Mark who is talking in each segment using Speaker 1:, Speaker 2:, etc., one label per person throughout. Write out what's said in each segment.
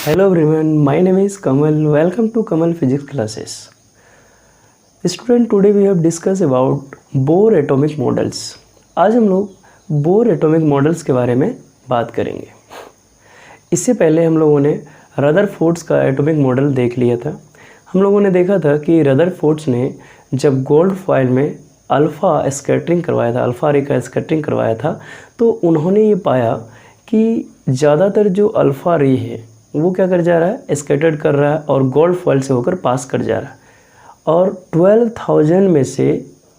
Speaker 1: Hello everyone, my name is Kamal. Welcome to Kamal Physics Classes. Student, today we have discussed about Bohr atomic models. आज हम लोग bore atomic models के बारे में बात करेंगे। इससे पहले हम लोगों ने रदरफोर्ड्स का एटॉमिक मॉडल देख लिया था। हम लोगों ने देखा था कि रदरफोर्ड्स ने जब गोल्ड फॉइल में अल्फ़ा स्कैटरिंग करवाया था, अल्फ़ा रे का स्कैटरिंग करवाया था, तो उन्होंने ये पाया कि ज़्यादातर जो अल्फ़ा रे है वो क्या कर जा रहा है, स्कैटर्ड कर रहा है और गोल्ड फॉइल से होकर पास कर जा रहा है। और 12,000 में से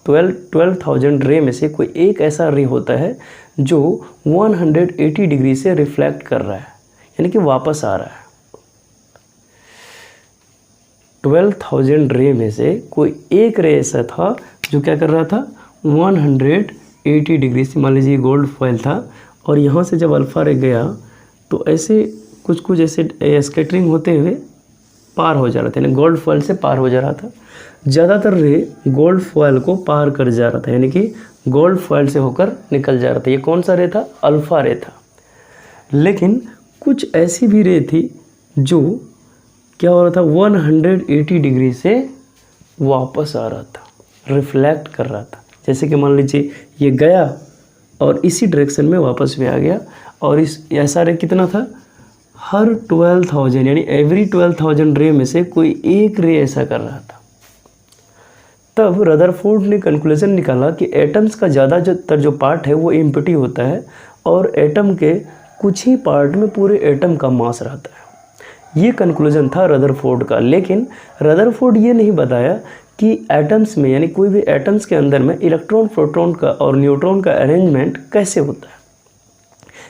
Speaker 1: 12,000 रे में से कोई एक ऐसा रे होता है जो 180 डिग्री से रिफ्लेक्ट कर रहा है, यानी कि वापस आ रहा है। 12,000 रे में से कोई एक रे ऐसा था जो क्या कर रहा था, 180 डिग्री से, मान लीजिए गोल्ड फॉइल था और यहाँ से जब अल्फ़ा रे गया तो ऐसे कुछ ऐसे स्कैटरिंग होते हुए पार हो जा रहा था, यानी गोल्ड फॉइल से पार हो जा रहा था। ज़्यादातर रे गोल्ड फॉइल को पार कर जा रहा था, यानी कि गोल्ड फॉइल से होकर निकल जा रहा था। ये कौन सा रे था? अल्फ़ा रे था। लेकिन कुछ ऐसी भी रे थी जो क्या हो रहा था, 180 डिग्री से वापस आ रहा था, रिफ्लेक्ट कर रहा था। जैसे कि मान लीजिए ये गया और इसी डायरेक्शन में वापस भी आ गया, और इस ऐसा रे कितना था, हर 12,000 यानी एवरी 12,000 रे में से कोई एक रे ऐसा कर रहा था। तब रदरफोर्ड ने कंक्लूजन निकाला कि एटम्स का ज़्यादातर जो पार्ट है वो एम्प्टी होता है और एटम के कुछ ही पार्ट में पूरे एटम का मास रहता है। ये कंक्लूजन था रदरफोर्ड का। लेकिन रदरफोर्ड ये नहीं बताया कि एटम्स में, यानी कोई भी एटम्स के अंदर में इलेक्ट्रॉन, प्रोटॉन का और न्यूट्रॉन का अरेंजमेंट कैसे होता है,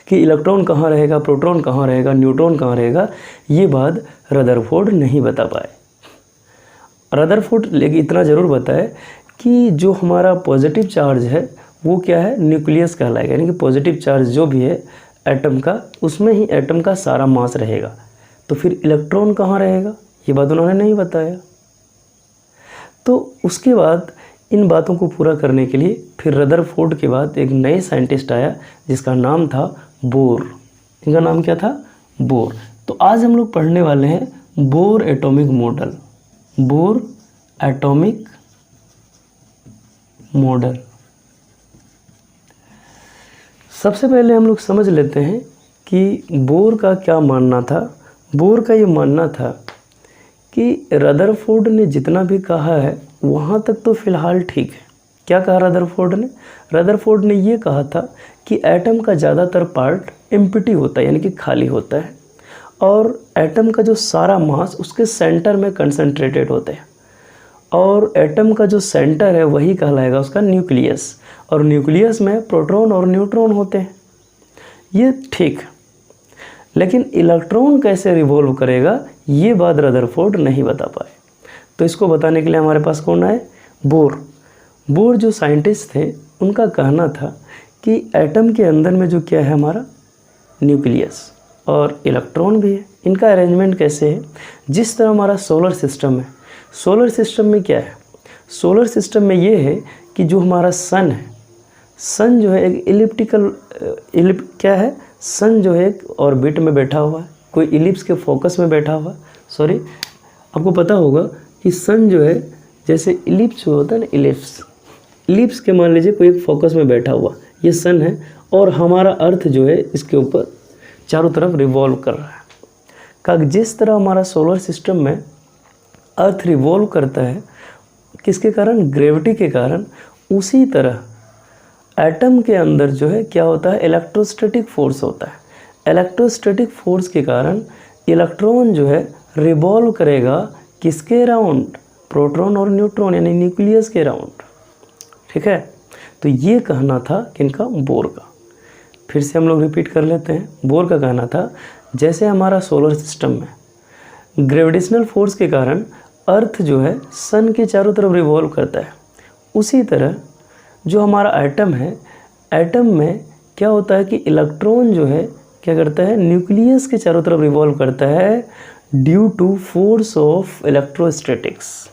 Speaker 1: कि इलेक्ट्रॉन कहाँ रहेगा, प्रोटॉन कहाँ रहेगा, न्यूट्रॉन कहाँ रहेगा। ये बात रदरफोर्ड नहीं बता पाए। रदरफोर्ड लेकिन इतना ज़रूर बताए कि जो हमारा पॉजिटिव चार्ज है वो क्या है, न्यूक्लियस कहलाएगा, यानी कि पॉजिटिव चार्ज जो भी है एटम का, उसमें ही एटम का सारा मास रहेगा। तो फिर इलेक्ट्रॉन कहाँ रहेगा, ये बात उन्होंने नहीं बताया। तो उसके बाद इन बातों को पूरा करने के लिए फिर रदरफोर्ड के बाद एक नए साइंटिस्ट आया जिसका नाम था बोर। इनका नाम क्या था? बोर। तो आज हम लोग पढ़ने वाले हैं bore atomic model. Bore atomic model. सबसे पहले हम लोग समझ लेते हैं कि बोर का क्या मानना था। बोर का ये मानना था कि रदरफोर्ड ने जितना भी कहा है वहाँ तक तो फ़िलहाल ठीक है। क्या कहा रदरफोर्ड ने? रदरफोर्ड ने ये कहा था कि एटम का ज़्यादातर पार्ट एम्प्टी होता है, यानी कि खाली होता है, और एटम का जो सारा मास उसके सेंटर में कंसंट्रेटेड होता है, और एटम का जो सेंटर है वही कहलाएगा उसका न्यूक्लियस, और न्यूक्लियस में प्रोटॉन और न्यूट्रॉन होते हैं। ये ठीक। लेकिन इलेक्ट्रॉन कैसे रिवॉल्व करेगा ये बात रदरफोर्ड नहीं बता पाए। तो इसको बताने के लिए हमारे पास कौन आए? बोर। बोर जो साइंटिस्ट थे उनका कहना था कि एटम के अंदर में जो क्या है, हमारा न्यूक्लियस और इलेक्ट्रॉन भी है। इनका अरेंजमेंट कैसे है, जिस तरह हमारा सोलर सिस्टम है, सोलर सिस्टम में क्या है, सोलर सिस्टम में ये है कि जो हमारा सन है, सन जो है एक इलिप्टिकल क्या है, सन जो है एक ऑर्बिट में बैठा हुआ है, कोई इलिप्स के फोकस में बैठा हुआ। सॉरी, आपको पता होगा कि सन जो है जैसे इलिप्स होता है ना, इलिप्स के मान लीजिए कोई एक फोकस में बैठा हुआ, ये सन है, और हमारा अर्थ जो है इसके ऊपर चारों तरफ रिवॉल्व कर रहा है। का जिस तरह हमारा सोलर सिस्टम में अर्थ रिवॉल्व करता है किसके कारण? ग्रेविटी के कारण। उसी तरह एटम के अंदर जो है क्या होता है, इलेक्ट्रोस्टैटिक फोर्स होता है। इलेक्ट्रोस्टैटिक फोर्स के कारण इलेक्ट्रॉन जो है रिवॉल्व करेगा किसके राउंड? प्रोटॉन और न्यूट्रॉन, यानी न्यूक्लियस के राउंड। ठीक है, तो ये कहना था किनका? बोर का। फिर से हम लोग रिपीट कर लेते हैं। बोर का कहना था जैसे हमारा सोलर सिस्टम में ग्रेविटेशनल फोर्स के कारण अर्थ जो है सन के चारों तरफ रिवॉल्व करता है, उसी तरह जो हमारा एटम है, एटम में क्या होता है कि इलेक्ट्रॉन जो है क्या करता है, न्यूक्लियस के चारों तरफ रिवॉल्व करता है due to force of electrostatics.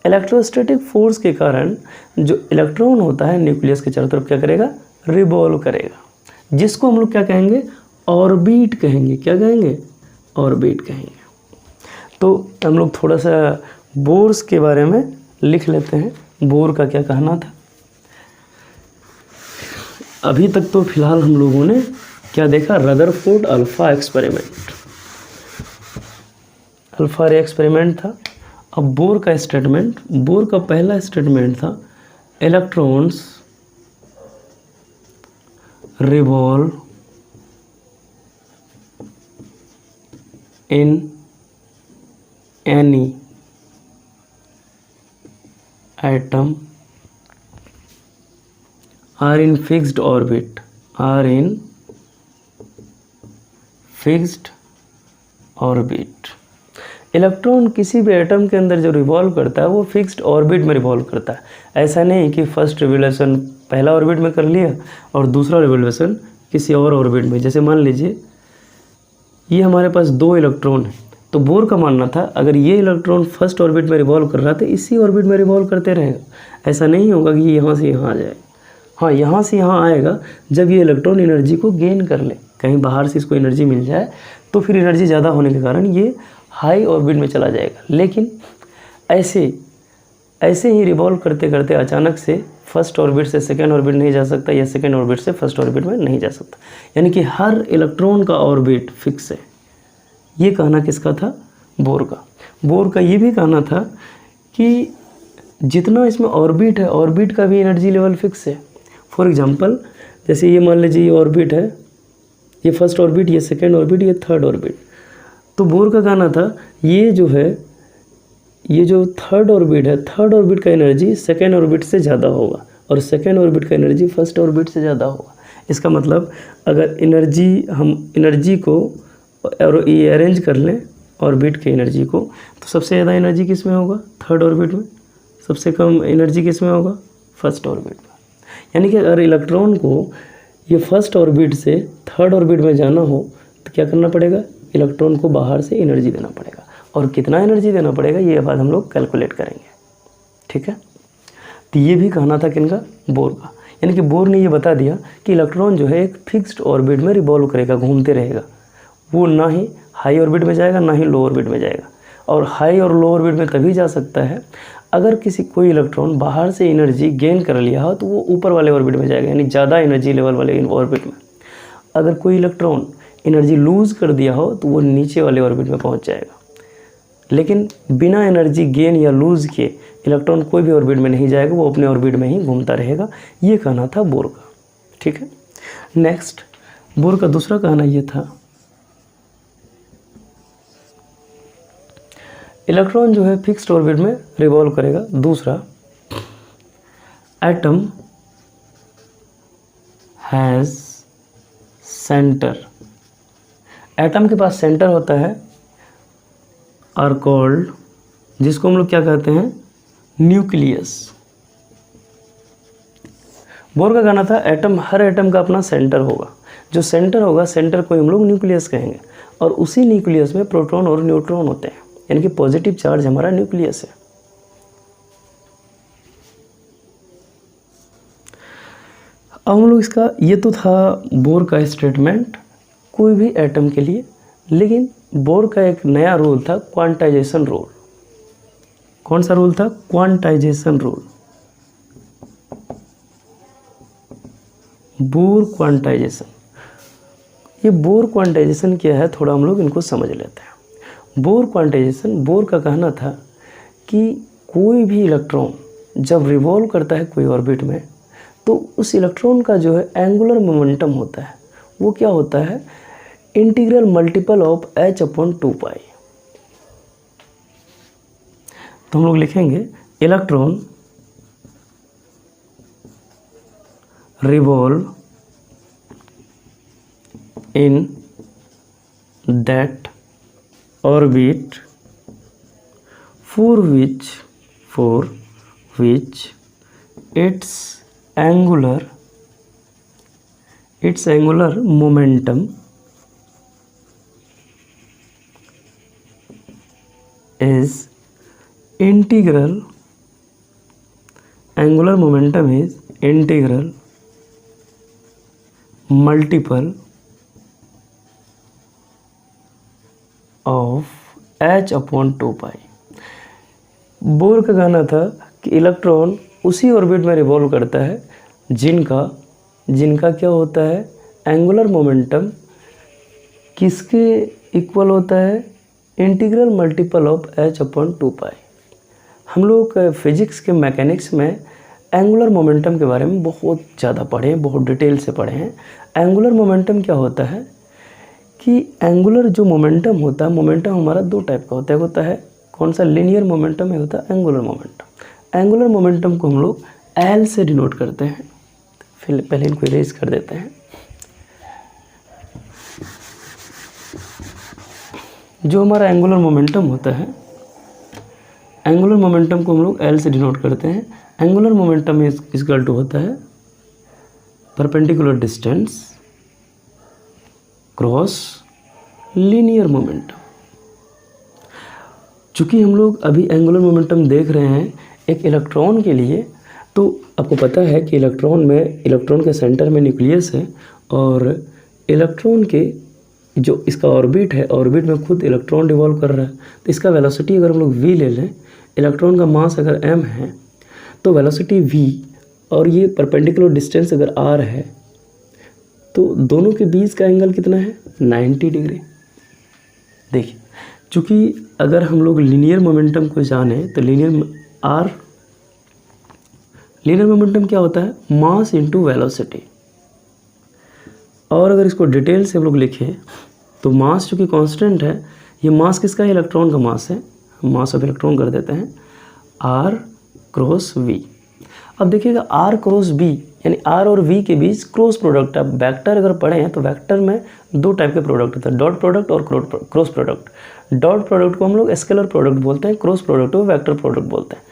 Speaker 1: Electrostatic force के कारण जो इलेक्ट्रॉन होता है न्यूक्लियस के चारों तरफ क्या करेगा? रिवॉल्व करेगा, जिसको हम लोग क्या कहेंगे? ऑर्बिट कहेंगे। क्या कहेंगे? ऑर्बिट कहेंगे। तो हम लोग थोड़ा सा बोर्स के बारे में लिख लेते हैं, बोर का क्या कहना था। अभी तक तो फिलहाल हम लोगों ने क्या देखा, रदरफोर्ड अल्फा एक्सपेरिमेंट, अल्फा रे एक्सपेरिमेंट था। अब बोर का स्टेटमेंट, बोर का पहला स्टेटमेंट था electrons revolve in any atom are in fixed orbit, are in fixed orbit. Electron किसी भी एटम के अंदर जो रिवॉल्व करता है वो फिक्स्ड ऑर्बिट में रिवॉल्व करता है। ऐसा नहीं कि फर्स्ट रिवोल्यूशन पहला ऑर्बिट में कर लिया और दूसरा रिवोल्यूशन किसी और ऑर्बिट में। जैसे मान लीजिए ये हमारे पास 2 इलेक्ट्रॉन है, तो बोर का मानना था अगर ये इलेक्ट्रॉन फर्स्ट ऑर्बिट में रिवॉल्व कर रहा है तो इसी ऑर्बिट में रिवॉल्व करते रहेगा। ऐसा नहीं होगा कि यहाँ से यहाँ आ जाए। हाँ, यहाँ से यहाँ आएगा जब ये इलेक्ट्रॉन एनर्जी को गेन कर ले, कहीं बाहर से इसको एनर्जी मिल जाए तो फिर एनर्जी ज़्यादा होने के कारण ये हाई ऑर्बिट में चला जाएगा। लेकिन ऐसे ही रिवॉल्व करते करते अचानक से फर्स्ट ऑर्बिट से सेकेंड ऑर्बिट नहीं जा सकता या सेकेंड ऑर्बिट से फर्स्ट ऑर्बिट में नहीं जा सकता। यानी कि हर इलेक्ट्रॉन का ऑर्बिट फिक्स है। ये कहना किसका था, बोर का। बोर का ये भी कहना था कि जितना इसमें ऑर्बिट है, ऑर्बिट का भी एनर्जी लेवल फिक्स है। फॉर एग्जांपल जैसे ये मान लीजिए ये ऑर्बिट है, ये फर्स्ट ऑर्बिट, ये सेकेंड ऑर्बिट, ये थर्ड ऑर्बिट। तो बोर का कहना था ये जो है, ये जो थर्ड ऑर्बिट है, थर्ड ऑर्बिट का एनर्जी सेकेंड ऑर्बिट से ज़्यादा होगा और सेकेंड ऑर्बिट का एनर्जी फर्स्ट ऑर्बिट से ज़्यादा होगा। इसका मतलब अगर हम एनर्जी को और ये अरेंज कर लें ऑर्बिट के एनर्जी को, तो सबसे ज़्यादा एनर्जी किस में होगा, थर्ड ऑर्बिट में। सबसे कम एनर्जी किस में होगा, फर्स्ट ऑर्बिट में। यानी कि अगर इलेक्ट्रॉन को ये फर्स्ट ऑर्बिट से थर्ड ऑर्बिट में जाना हो तो क्या करना पड़ेगा, इलेक्ट्रॉन को बाहर से एनर्जी देना पड़ेगा। और कितना एनर्जी देना पड़ेगा ये बात हम लोग कैलकुलेट करेंगे, ठीक है। तो ये भी कहना था किनका, बोर का। यानी कि बोर ने ये बता दिया कि इलेक्ट्रॉन जो है एक फिक्स्ड ऑर्बिट में रिवॉल्व करेगा, घूमते रहेगा। वो ना ही हाई ऑर्बिट में जाएगा ना ही लो ऑर्बिट में जाएगा। और हाई और लो ऑर्बिट में तभी जा सकता है अगर कोई इलेक्ट्रॉन बाहर से एनर्जी गेन कर लिया हो तो वो ऊपर वाले ऑर्बिट में जाएगा, यानी ज़्यादा एनर्जी लेवल वाले ऑर्बिट में। अगर कोई इलेक्ट्रॉन एनर्जी लूज़ कर दिया हो तो वो नीचे वाले ऑर्बिट में पहुंच जाएगा। लेकिन बिना एनर्जी गेन या लूज़ किए इलेक्ट्रॉन कोई भी ऑर्बिट में नहीं जाएगा, वो अपने ऑर्बिट में ही घूमता रहेगा। ये कहना था बोर का, ठीक है। नेक्स्ट, बोर का दूसरा कहना ये था इलेक्ट्रॉन जो है फिक्स्ड ऑर्बिट में रिवॉल्व करेगा। दूसरा, एटम हैज़ सेंटर। एटम के पास सेंटर होता है, आर कॉल्ड, जिसको हम लोग क्या कहते हैं, न्यूक्लियस। बोर का कहना था हर एटम का अपना सेंटर होगा। जो सेंटर होगा, सेंटर को हम लोग न्यूक्लियस कहेंगे। और उसी न्यूक्लियस में प्रोटॉन और न्यूट्रॉन होते हैं, यानी कि पॉजिटिव चार्ज हमारा न्यूक्लियस है। अब हम लोग इसका, ये तो था बोर का स्टेटमेंट कोई भी एटम के लिए। लेकिन बोर का एक नया रूल था, क्वांटाइजेशन रूल। कौन सा रूल था, क्वांटाइजेशन रूल। Bore quantization. ये बोर क्वांटाइजेशन क्या है, थोड़ा हम लोग इनको समझ लेते हैं। बोर क्वांटाइजेशन, बोर का कहना था कि कोई भी इलेक्ट्रॉन जब रिवॉल्व करता है कोई ऑर्बिट में तो उस इलेक्ट्रॉन का जो है एंगुलर मोमेंटम होता है, वो क्या होता है, इंटीग्रल मल्टीपल ऑफ h/2π। तो हम लोग लिखेंगे electron revolve in that orbit for which its angular momentum is integral multiple of H upon 2 pi. Bore का कहना था कि इलेक्ट्रॉन उसी ऑर्बिट में रिवॉल्व करता है जिनका क्या होता है, एंगुलर मोमेंटम किसके इक्वल होता है, integral multiple of H upon 2 पाई। हम लोग फिजिक्स के मैकेनिक्स में एंगुलर मोमेंटम के बारे में बहुत ज़्यादा पढ़े हैं, बहुत डिटेल से पढ़े हैं। एंगुलर मोमेंटम क्या होता है कि एंगुलर जो मोमेंटम होता है, मोमेंटम हमारा दो टाइप का होता है कौन सा, लीनियर मोमेंटम है, होता है एंगुलर मोमेंटम। एंगुलर मोमेंटम को हम लोग एल से डिनोट करते हैं। फिर पहले इनको इरेज कर देते हैं। जो हमारा एंगुलर मोमेंटम होता है, एंगुलर मोमेंटम को हम लोग एल से डिनोट करते हैं। Angular momentum is equal to होता है perpendicular distance cross linear momentum. चूँकि हम लोग अभी एंगुलर मोमेंटम देख रहे हैं एक इलेक्ट्रॉन के लिए, तो आपको पता है कि इलेक्ट्रॉन के सेंटर में न्यूक्लियस है और इलेक्ट्रॉन के जो इसका ऑर्बिट है, ऑर्बिट में खुद इलेक्ट्रॉन रिवॉल्व कर रहा है। तो इसका वेलोसिटी अगर हम लोग v ले लें, इलेक्ट्रॉन का मास अगर m है तो वेलोसिटी v, और ये परपेंडिकुलर डिस्टेंस अगर r है, तो दोनों के बीच का एंगल कितना है, 90 डिग्री। देखिए, चूँकि अगर हम लोग लीनियर मोमेंटम को जाने तो लीनियर मोमेंटम क्या होता है, मास इनटू वेलोसिटी। और अगर इसको डिटेल से हम लोग लिखें तो मास चूँकि कांस्टेंट है, ये मास किसका है, इलेक्ट्रॉन का मास है, मास ऑफ इलेक्ट्रॉन कर देते हैं r क्रॉस v। अब देखिएगा r क्रॉस v यानी r और v के बीच क्रॉस प्रोडक्ट। अब वेक्टर अगर पढ़े हैं तो वेक्टर में दो टाइप के प्रोडक्ट होता है, डॉट प्रोडक्ट और क्रॉस प्रोडक्ट। डॉट प्रोडक्ट को हम लोग स्केलर प्रोडक्ट बोलते हैं, क्रॉस प्रोडक्ट को वेक्टर प्रोडक्ट बोलते हैं।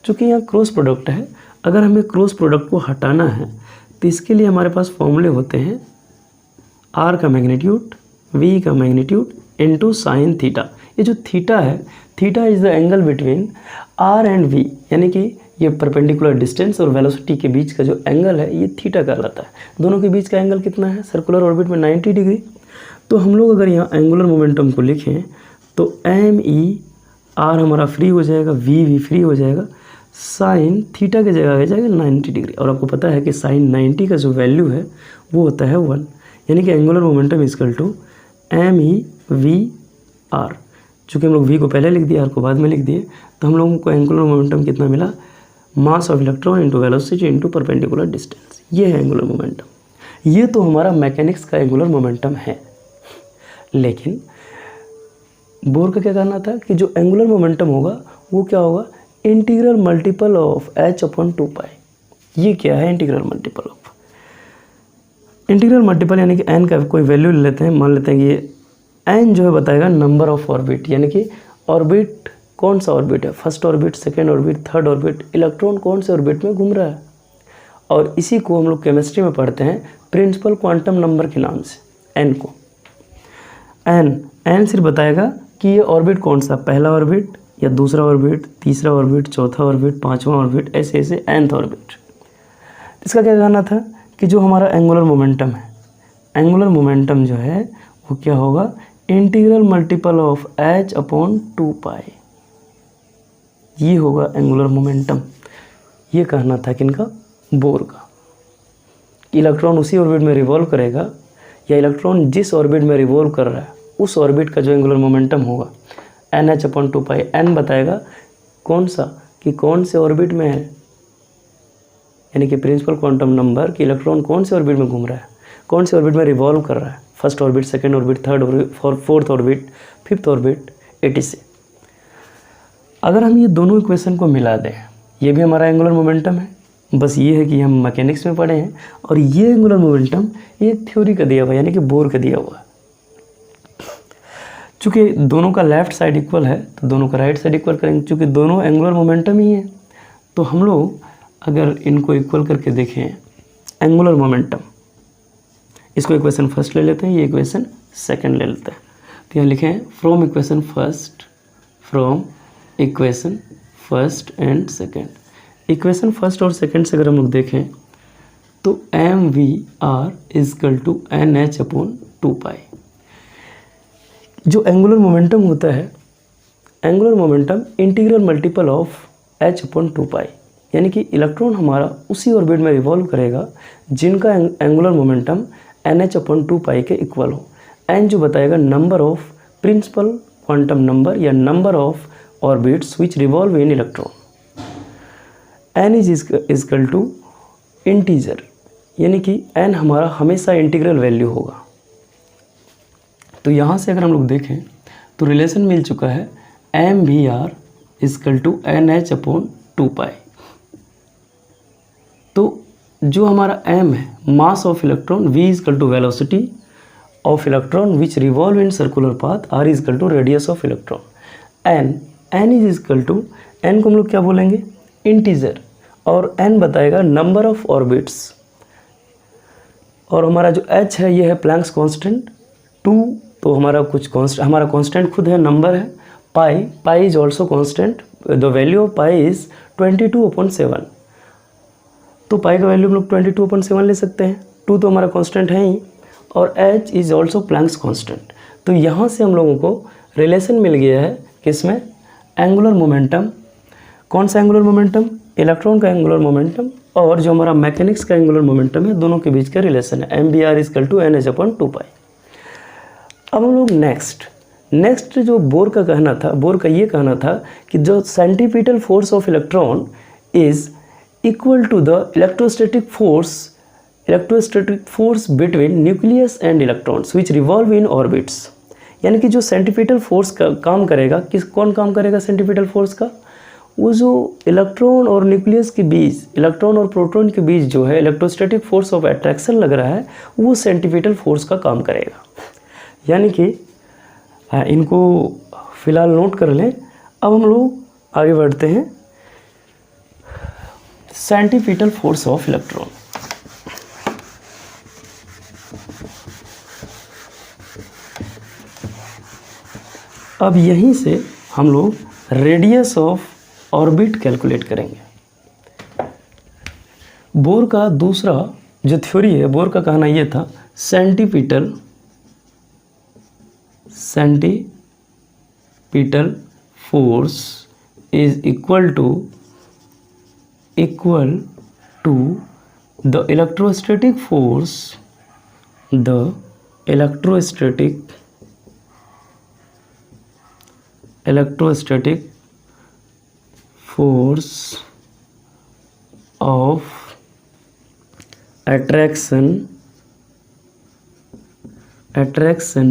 Speaker 1: चूँकि यहाँ क्रॉस प्रोडक्ट है, अगर हमें क्रॉस प्रोडक्ट को हटाना है तो इसके लिए हमारे पास फॉर्मूले होते हैं r का मैग्नीट्यूड, v का मैग्नीट्यूड इनटू साइन थीटा। ये जो थीटा है, theta is the angle between r and v, यानी कि ये परपेंडिकुलर डिस्टेंस और वेलोसिटी के बीच का जो एंगल है ये थीटा कहलाता है। दोनों के बीच का एंगल कितना है, सर्कुलर ऑर्बिट में 90 डिग्री। तो हम लोग अगर यहाँ एंगुलर मोमेंटम को लिखें तो r हमारा फ्री हो जाएगा, v फ्री हो जाएगा, साइन थीटा की जगह आ जाएगा 90 डिग्री। और आपको पता है कि साइन 90 का जो वैल्यू है वो होता है 1, यानी कि angular momentum equal to MEV/r। चूँकि हम लोग v को पहले लिख दिए, r को बाद में लिख दिए, तो हम लोगों को एंगुलर मोमेंटम कितना मिला, मास of electron into velocity into perpendicular distance. ये है एंगुलर मोमेंटम। ये तो हमारा मैकेनिक्स का एंगुलर मोमेंटम है। लेकिन बोर का क्या कहना था कि जो एंगुलर मोमेंटम होगा वो क्या होगा, integral multiple of h upon 2 पाई। ये क्या है integral multiple of, integral multiple यानी कि n का कोई वैल्यू ले लेते हैं, मान लेते हैं कि ये n जो है बताएगा नंबर ऑफ ऑर्बिट, यानी कि ऑर्बिट कौन सा ऑर्बिट है, first orbit, second orbit, third orbit, electron कौन से ऑर्बिट में घूम रहा है। और इसी को हम लोग केमिस्ट्री में पढ़ते हैं प्रिंसिपल क्वांटम नंबर के नाम से, n को। n सिर्फ बताएगा कि ये ऑर्बिट कौन सा, पहला ऑर्बिट या दूसरा ऑर्बिट, तीसरा ऑर्बिट, चौथा ऑर्बिट, पांचवा ऑर्बिट, ऐसे ऐसे nth ऑर्बिट। इसका क्या कहना था कि जो हमारा एंगुलर मोमेंटम है, एंगुलर मोमेंटम जो है वो क्या होगा, integral multiple of h upon 2 पाई। ये होगा एंगुलर मोमेंटम। ये कहना था किनका, बोर का। इलेक्ट्रॉन उसी ऑर्बिट में रिवॉल्व करेगा या इलेक्ट्रॉन जिस ऑर्बिट में रिवॉल्व कर रहा है उस ऑर्बिट का जो एंगुलर मोमेंटम होगा NH अपॉन 2 पाई। n बताएगा कौन सा, कि कौन से ऑर्बिट में है, यानी कि प्रिंसिपल क्वांटम नंबर कि इलेक्ट्रॉन कौन से ऑर्बिट में घूम रहा है, कौन से ऑर्बिट में रिवॉल्व कर रहा है, first orbit, second orbit, third orbit, fourth orbit, fifth orbit, etc। अगर हम ये दोनों इक्वेशन को मिला दें, ये भी हमारा एंगुलर मोमेंटम है। बस ये है कि हम मैकेनिक्स में पढ़े हैं और ये एंगुलर मोमेंटम ये थ्योरी का दिया हुआ, यानी कि बोर का दिया हुआ। चूँकि दोनों का लेफ्ट साइड इक्वल है तो दोनों का राइट साइड इक्वल करेंगे, चूँकि दोनों एंगुलर मोमेंटम ही है। तो हम लोग अगर इनको इक्वल करके देखें एंगुलर मोमेंटम, इसको इक्वेशन फर्स्ट ले लेते हैं, ये इक्वेशन सेकंड ले लेते हैं। तो यहाँ लिखें from equation first and second. Equation first और सेकंड से अगर हम लोग देखें तो MV/r equal to NH upon 2 pi. जो एंगुलर मोमेंटम होता है, angular momentum integral multiple of h/2π, यानी कि इलेक्ट्रॉन हमारा उसी ऑर्बिट में रिवॉल्व करेगा जिनका एंगुलर मोमेंटम nh/2π के इक्वल हो। n जो बताएगा number of principal quantum number या number of orbits which revolve in electron. n is equal to integer, यानी कि n हमारा हमेशा इंटीग्रल वैल्यू होगा। तो यहाँ से अगर हम लोग देखें तो रिलेशन मिल चुका है mvr इक्वल टू nh/2π। तो जो हमारा m है mass of electron, v equal to velocity of electron which revolve in circular path, r equal to radius of electron, n is equal to n को हम लोग क्या बोलेंगे इंटीजर, और n बताएगा नंबर ऑफ ऑर्बिट्स, और हमारा जो h है ये है प्लैंक्स कांस्टेंट 2, तो हमारा हमारा कांस्टेंट खुद है नंबर है, pi is also constant, the value of pi is 22/7, तो पाई का वैल्यू हम लोग 22/7 ले सकते हैं, 2 तो हमारा कांस्टेंट है ही, और h is also Planck's constant. तो यहाँ से हम लोगों को रिलेशन मिल गया है किसमें, एंगुलर मोमेंटम, कौन सा एंगुलर मोमेंटम, इलेक्ट्रॉन का एंगुलर मोमेंटम, और जो हमारा मैकेनिक्स का एंगुलर मोमेंटम है, दोनों के बीच का रिलेशन है mvr इक्वल टू nh/2π। अब हम लोग नेक्स्ट जो बोर का कहना था, बोर का ये कहना था कि जो centripetal force of electron is equal to the electrostatic force between nucleus and electrons which revolve in orbits, यानी कि जो सेंट्रीपिटल फोर्स का काम करेगा, कौन काम करेगा सेंट्रीपिटल फोर्स का, वो जो इलेक्ट्रॉन और न्यूक्लियस के बीच, इलेक्ट्रॉन और प्रोटॉन के बीच जो है इलेक्ट्रोस्टैटिक फोर्स ऑफ अट्रैक्शन लग रहा है, वो सेंट्रीपिटल फोर्स का काम करेगा। यानी कि इनको फिलहाल नोट कर लें। अब हम लोग आगे बढ़ते हैं, सेंट्रीपिटल फोर्स ऑफ इलेक्ट्रॉन। अब यहीं से हम लोग रेडियस ऑफ ऑर्बिट कैलकुलेट करेंगे। बोर का दूसरा जो थ्योरी है, बोर का कहना यह था centripetal force is equal to the electrostatic force of attraction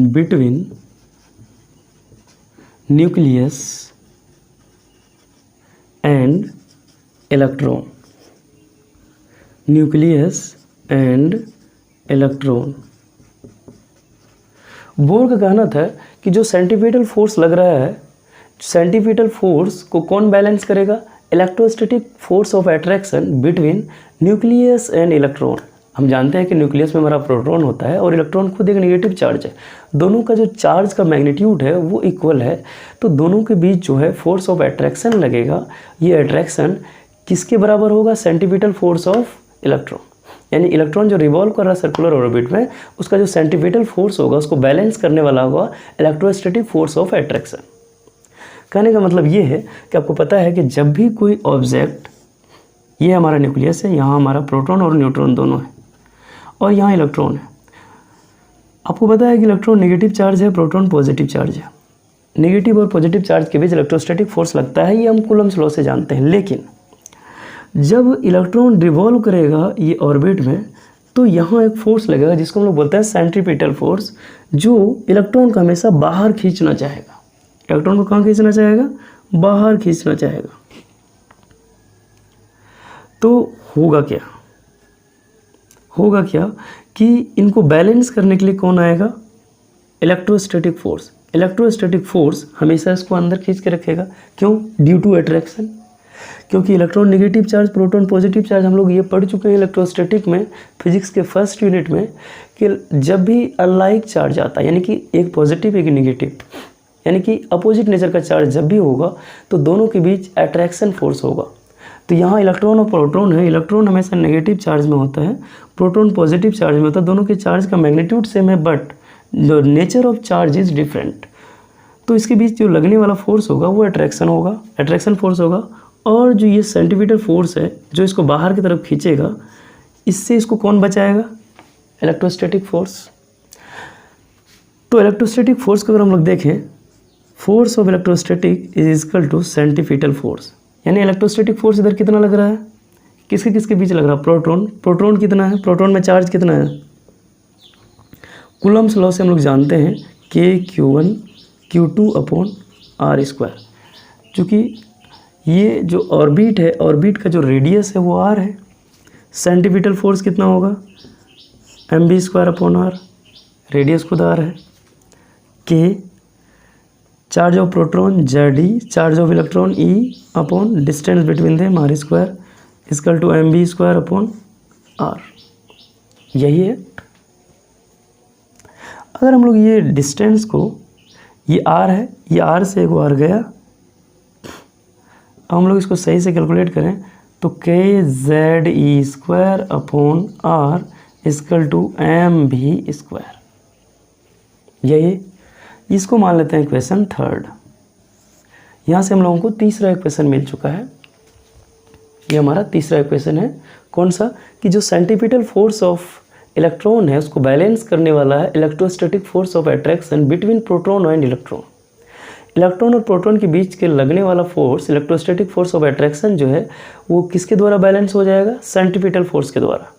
Speaker 1: between nucleus and electron, Bohr का कहना था कि जो सेंट्रीपिटल फोर्स लग रहा है, सेंट्रीपिटल फोर्स को कौन बैलेंस करेगा, electrostatic force of attraction between nucleus and electron. हम जानते हैं कि न्यूक्लियस में हमारा प्रोटॉन होता है और इलेक्ट्रॉन खुद एक नेगेटिव चार्ज है, दोनों का जो चार्ज का मैग्नीट्यूड है वो इक्वल है, तो दोनों के बीच जो है फोर्स ऑफ अट्रैक्शन लगेगा। ये अट्रैक्शन किसके बराबर होगा, सेंट्रीपिटल फोर्स ऑफ इलेक्ट्रॉन, यानी इलेक्ट्रॉन जो रिवॉल्व कर रहा है सर्कुलर ऑर्बिट में, उसका जो सेंट्रीपिटल फोर्स होगा उसको बैलेंस करने वाला होगा इलेक्ट्रोस्टैटिक फोर्स ऑफ अट्रैक्शन। कहने का मतलब ये है कि आपको पता है कि जब भी कोई ऑब्जेक्ट, ये हमारा न्यूक्लियस है, यहाँ हमारा प्रोटॉन और न्यूट्रॉन दोनों है, और यहाँ इलेक्ट्रॉन है। आपको पता है कि इलेक्ट्रॉन नेगेटिव चार्ज है, प्रोटॉन पॉजिटिव चार्ज है। नेगेटिव और पॉजिटिव चार्ज के बीच इलेक्ट्रोस्टैटिक फोर्स लगता है, ये हम कूलम्स लॉ से जानते हैं। लेकिन जब इलेक्ट्रॉन रिवॉल्व करेगा ये ऑर्बिट में, तो यहाँ एक फोर्स लगेगा जिसको हम लोग बोलते हैं सेंट्रीपिटल फोर्स, जो इलेक्ट्रॉन को हमेशा बाहर खींचना चाहेगा। इलेक्ट्रॉन को कहाँ खींचना चाहेगा, बाहर खींचना चाहेगा। तो होगा क्या कि इनको बैलेंस करने के लिए कौन आएगा, इलेक्ट्रोस्टैटिक फोर्स। इलेक्ट्रोस्टैटिक फोर्स हमेशा इसको अंदर खींच के रखेगा। क्यों, ड्यू टू अट्रैक्शन, क्योंकि electron negative charge, proton positive charge, हम लोग ये पढ़ चुके हैं इलेक्ट्रोस्टैटिक में, फिजिक्स के फर्स्ट यूनिट में, कि जब भी अनलाइक चार्ज आता है, यानी कि एक पॉजिटिव एक नेगेटिव, यानी कि अपोजिट नेचर का चार्ज जब भी होगा तो दोनों के बीच अट्रैक्शन फोर्स होगा। तो यहाँ इलेक्ट्रॉन और प्रोटॉन है, इलेक्ट्रॉन हमेशा नेगेटिव चार्ज में होता है, प्रोटॉन पॉजिटिव चार्ज में होता है, दोनों के चार्ज का मैग्नीट्यूड सेम है, but the nature of charge is different. तो इसके बीच जो लगने वाला फोर्स होगा वो अट्रैक्शन होगा, अट्रैक्शन फोर्स होगा। और जो ये सेंटीमीटर फोर्स है जो इसको बाहर की तरफ खींचेगा, इससे इसको कौन बचाएगा? Electrostatic force. तो इलेक्ट्रोस्टैटिक फोर्स को अगर हम लोग देखें, force of electrostatic is equal to centripetal force. यानी इलेक्ट्रोस्टैटिक फोर्स इधर कितना लग रहा है? किसके किसके बीच लग रहा है? प्रोटॉन। प्रोटॉन कितना है? प्रोटॉन में चार्ज कितना है? कूलम्ब्स लॉ से हम लोग जानते हैं K(Q1 Q2 upon R square. चूँकि ये जो ऑर्बिट है, ऑर्बिट का जो रेडियस है वो R है। सेंटीपिटल फोर्स कितना होगा? mv² अपॉन R, रेडियस खुद R है। K charge of proton Z, charge of electron E upon distance between them R square equal to mv² upon R। यही है। अगर हम लोग ये डिस्टेंस को, ये R है, ये R से एक R गया, हम लोग इसको सही से कैलकुलेट करें तो kZe² upon R equal to mv²। यही, इसको मान लेते हैं इक्वेशन थर्ड। यहाँ से हम लोगों को तीसरा इक्वेशन मिल चुका है। ये हमारा तीसरा इक्वेशन है। कौन सा? कि जो सेंटीपिटल फोर्स ऑफ इलेक्ट्रॉन है उसको बैलेंस करने वाला है electrostatic force of attraction between proton and electron. Electron और प्रोटॉन के बीच के लगने वाला force, electrostatic force of attraction जो है वो किसके द्वारा बैलेंस हो जाएगा? सेंटीपिटल फोर्स के द्वारा।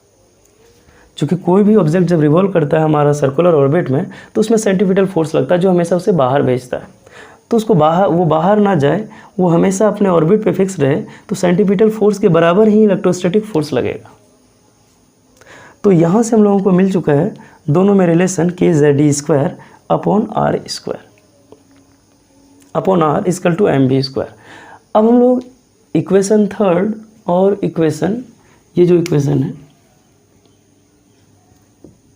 Speaker 1: क्योंकि कोई भी ऑब्जेक्ट जब रिवॉल्व करता है हमारा सर्कुलर ऑर्बिट में तो उसमें सेंटीपिटल फोर्स लगता है जो हमेशा उसे बाहर भेजता है। तो उसको बाहर ना जाए, वो हमेशा अपने ऑर्बिट पे फिक्स रहे, तो सेंटीपिटल फोर्स के बराबर ही इलेक्ट्रोस्टैटिक फोर्स लगेगा। तो यहाँ से हम लोगों को मिल चुका है दोनों में relation kZe² upon R square upon R equal to mv²। अब हम लोग इक्वेशन थर्ड और इक्वेशन, ये जो इक्वेशन है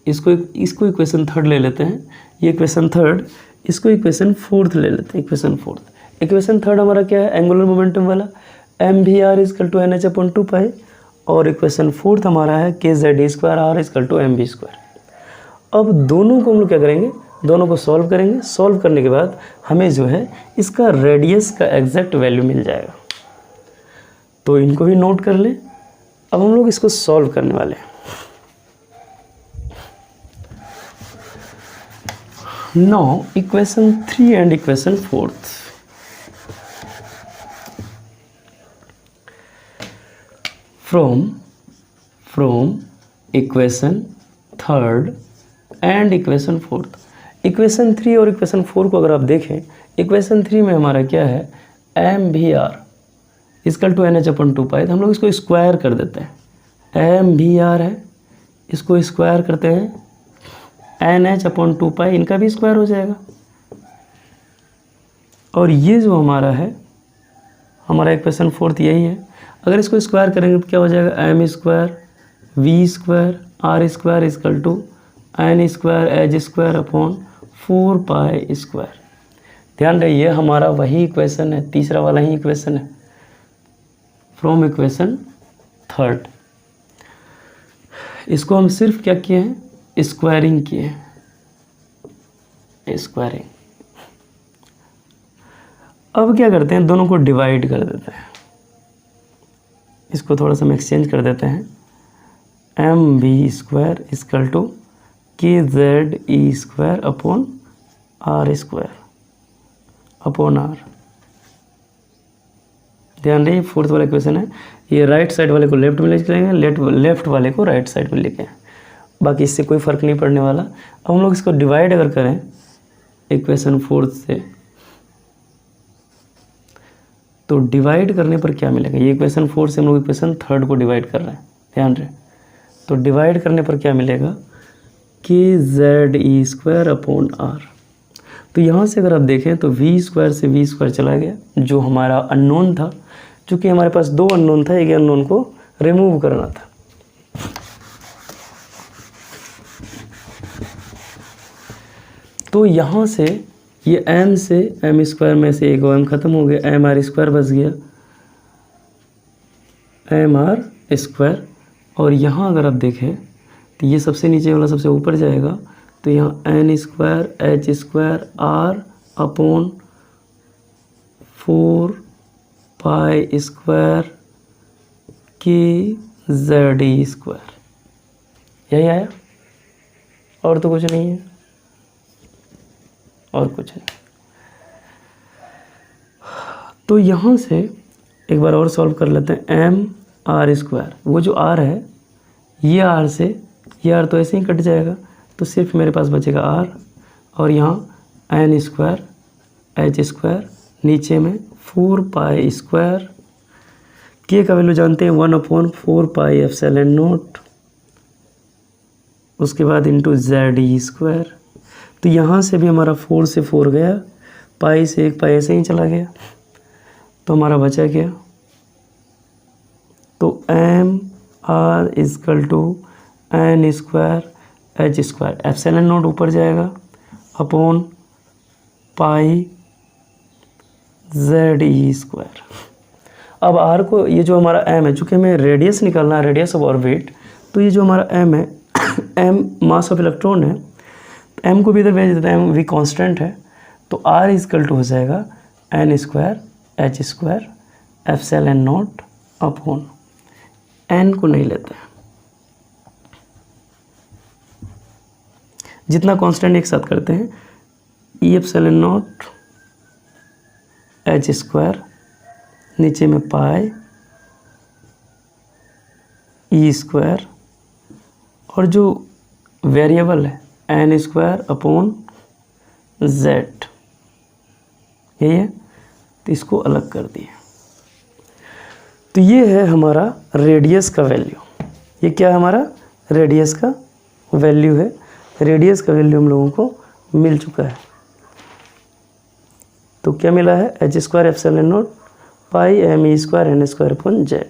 Speaker 1: इसको इक्वेशन थर्ड ले लेते हैं। ये इक्वेशन थर्ड, इसको इक्वेशन फोर्थ ले लेते हैं। इक्वेशन फोर्थ, इक्वेशन थर्ड हमारा क्या है? एंगुलर मोमेंटम वाला mvr equal to nh upon 2π। और इक्वेशन फोर्थ हमारा है kZe² R equal to mv²। अब दोनों को हम लोग क्या करेंगे? दोनों को सॉल्व करेंगे। सॉल्व करने के बाद हमें जो है इसका रेडियस का एग्जैक्ट वैल्यू मिल जाएगा। तो इनको भी नोट कर लें। अब हम लोग इसको सॉल्व करने वाले हैं। Now equation 3 and equation 4th. From equation 3rd and equation 4th. Equation 3 और इक्वेशन 4 को अगर आप देखें, इक्वेशन 3 में हमारा क्या है? mvr equal to nh upon 2π। तो हम लोग इसको स्क्वायर कर देते हैं। mvr है, इसको स्क्वायर करते हैं nh अपॉन 2π, इनका भी स्क्वायर हो जाएगा। और ये जो हमारा है, हमारा इक्वेशन फोर्थ यही है। अगर इसको स्क्वायर करेंगे तो क्या हो जाएगा? m² v² r square equal to n square h square upon 4π²। ध्यान रहे ये हमारा वही इक्वेशन है, तीसरा वाला ही इक्वेशन है फ्रॉम इक्वेशन थर्ड। इसको हम सिर्फ क्या किए हैं? स्क्वायरिंग किए, स्क्वायरिंग। अब क्या करते हैं? दोनों को डिवाइड कर देते हैं। इसको थोड़ा सा हम एक्सचेंज कर देते हैं। mv² equal to kZe² upon R square upon R। ध्यान रहिए फोर्थ वाला इक्वेशन है, ये राइट साइड वाले को लेफ्ट में लेके जाएंगे, लेफ्ट वाले को राइट साइड में लेके आए। बाकी इससे कोई फ़र्क नहीं पड़ने वाला। अब हम लोग इसको डिवाइड अगर करें इक्वेशन फोर्थ से, तो डिवाइड करने पर क्या मिलेगा? ये इक्वेशन फोर्थ से हम लोग इक्वेशन थर्ड को डिवाइड कर रहे हैं, ध्यान रहे। तो डिवाइड करने पर क्या मिलेगा? kZe² upon R। तो यहाँ से अगर आप देखें तो v² से v² चला गया, जो हमारा अननोन था। चूँकि हमारे पास दो अननोन था, एक अननोन को रिमूव करना था। तो यहाँ से ये m से m² में से एक m ख़त्म हो गया, mr² बच गया, mr²। और यहाँ अगर आप देखें तो ये सबसे नीचे वाला सबसे ऊपर जाएगा, तो यहाँ n² h² r upon 4 pi square KZ²। यही आया, और तो कुछ नहीं है, और कुछ नहीं। तो यहाँ से एक बार और सॉल्व कर लेते हैं। MR², वो जो R है, ये R से ये R तो ऐसे ही कट जाएगा, तो सिर्फ मेरे पास बचेगा R, और यहाँ N² H², नीचे में 4 पाई स्क्वायर, K का वैल्यू जानते हैं 1/4 पाई एप्सिलॉन नॉट, उसके बाद इंटू ZE²। तो यहाँ से भी हमारा 4 से 4 गया, पाई से 1 पाई ऐसे ही चला गया, तो हमारा बचा क्या, तो MR = N² H², epsilon not ऊपर जाएगा अपॉन पाई ZE²। अब R को, ये जो हमारा M है, चूँकि हमें रेडियस निकालना है, रेडियस ऑफ ऑर्बिट, तो ये जो हमारा M है, M मास ऑफ इलेक्ट्रॉन है, तो M को भी इधर भेज देते हैं, M भी कांस्टेंट है, तो R = हो जाएगा N² H² epsilon not upon N को नहीं लेते हैं, जितना कांस्टेंट एक साथ करते हैं, E एप्सिलॉन नॉट H², नीचे में पाई E², और जो वेरिएबल है N² अपॉन Z, यही है, तो इसको अलग कर दिए। तो ये है हमारा रेडियस का वैल्यू, ये क्या है, हमारा रेडियस का वैल्यू है। रेडियस का वैल्यू हम लोगों को मिल चुका है, तो क्या मिला है, H² epsilon not pi ME² N² upon Z।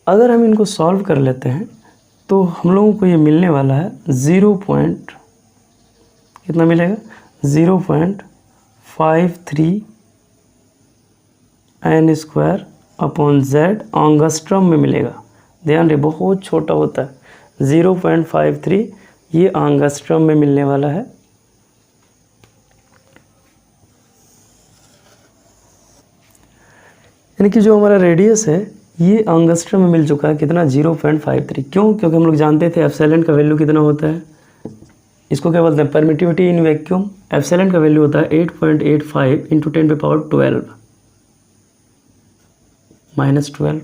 Speaker 1: अगर हम इनको सॉल्व कर लेते हैं तो हम लोगों को ये मिलने वाला है 0. कितना मिलेगा, 0.53 N² अपॉन Z एंगस्ट्रम में मिलेगा। ध्यान रहे, बहुत छोटा होता है, 0.53 ये एंगस्ट्रम में मिलने वाला है। यानी कि जो हमारा रेडियस है ये एंगस्ट्रम में मिल चुका है, कितना, 0.53। क्यों, क्योंकि हम लोग जानते थे एप्सिलॉन का वैल्यू कितना होता है, इसको क्या बोलते हैं, परमिटिविटी इन वैक्यूम। एप्सिलॉन का वैल्यू होता है 8.85 × 10⁻12 -12,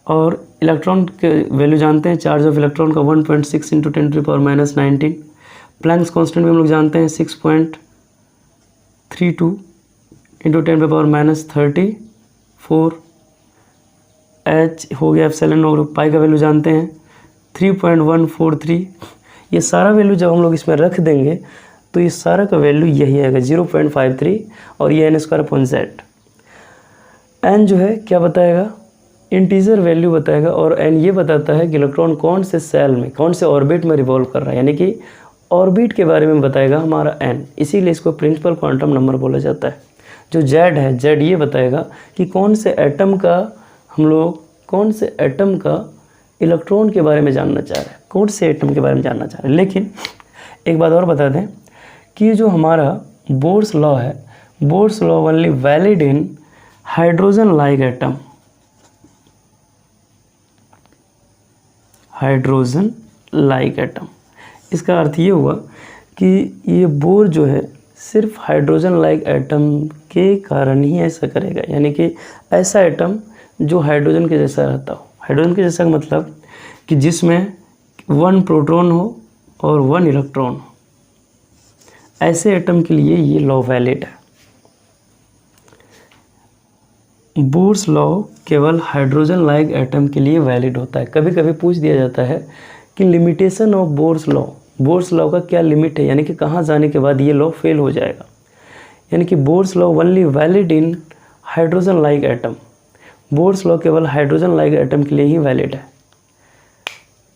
Speaker 1: और इलेक्ट्रॉन के वैल्यू जानते हैं, चार्ज ऑफ इलेक्ट्रॉन का 1.6 × 10⁻19। प्लैंक्स कांस्टेंट भी हम लोग जानते हैं 6.32 × 10⁻34। H हो गया एप्सिलॉन, और पाई का वैल्यू जानते हैं 3.143। ये सारा वैल्यू जब हम लोग इसमें रख देंगे तो ये सारा का वैल्यू यही आएगा 0.53, और ये N² अपॉन Z। N जो है क्या बताएगा, इंटीजर वैल्यू बताएगा, और N ये बताता है कि इलेक्ट्रॉन कौन से सेल में, कौन से ऑर्बिट में रिवॉल्व कर रहा है, यानी कि ऑर्बिट के बारे में बताएगा हमारा N। इसीलिए इसको प्रिंसिपल क्वांटम नंबर बोला जाता है। जो Z है, Z ये बताएगा कि कौन से एटम का, हम लोग कौन से एटम का इलेक्ट्रॉन के बारे में जानना चाह रहे हैं, कौन से एटम के बारे में जानना चाह रहे हैं। लेकिन एक बात और बता दें कि जो हमारा बोर्स लॉ है, Bohr's law only valid in hydrogen like atom. Hydrogen like atom, इसका अर्थ ये हुआ कि ये बोर जो है सिर्फ हाइड्रोजन लाइक एटम के कारण ही ऐसा करेगा, यानी कि ऐसा एटम जो हाइड्रोजन के जैसा रहता हो। हाइड्रोजन के जैसा का मतलब कि जिसमें 1 प्रोटॉन हो और 1 इलेक्ट्रॉन हो, ऐसे एटम के लिए ये लॉ वैलिड है। बोर्स लॉ केवल हाइड्रोजन लाइक एटम के लिए वैलिड होता है। कभी कभी पूछ दिया जाता है कि limitation of Bohr's law, Bohr's law का क्या लिमिट है, यानी कि कहाँ जाने के बाद ये लॉ फेल हो जाएगा। यानी कि Bohr's law only valid in hydrogen like atom. Bohr's law केवल हाइड्रोजन लाइक एटम के लिए ही वैलिड है।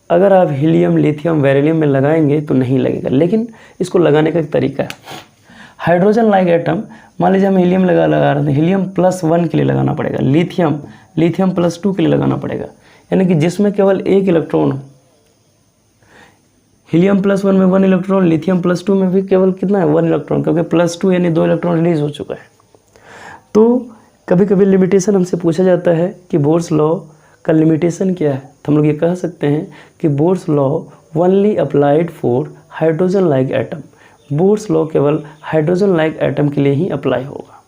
Speaker 1: अगर आप हीलियम, लिथियम, बेरिलियम में लगाएंगे तो नहीं लगेगा, लेकिन इसको लगाने का एक तरीका है। हाइड्रोजन लाइक एटम, मान लीजिए हम हीलियम लगा रहे हैं, हीलियम +1 के लिए लगाना पड़ेगा, लिथियम +2 के लिए लगाना पड़ेगा, यानी कि जिसमें केवल 1 इलेक्ट्रॉन हो। हीलियम +1 में 1 इलेक्ट्रॉन, लिथियम +2 में भी केवल कितना है 1 इलेक्ट्रॉन, क्योंकि +2 यानी 2 इलेक्ट्रॉन रिलीज हो चुका है। तो कभी कभी लिमिटेशन हमसे पूछा जाता है कि बोर्स लॉ का लिमिटेशन क्या है, तो हम लोग ये कह सकते हैं कि Bohr's law only applied for hydrogen like atom. Bohr's law केवल हाइड्रोजन लाइक एटम के लिए ही अप्लाई होगा।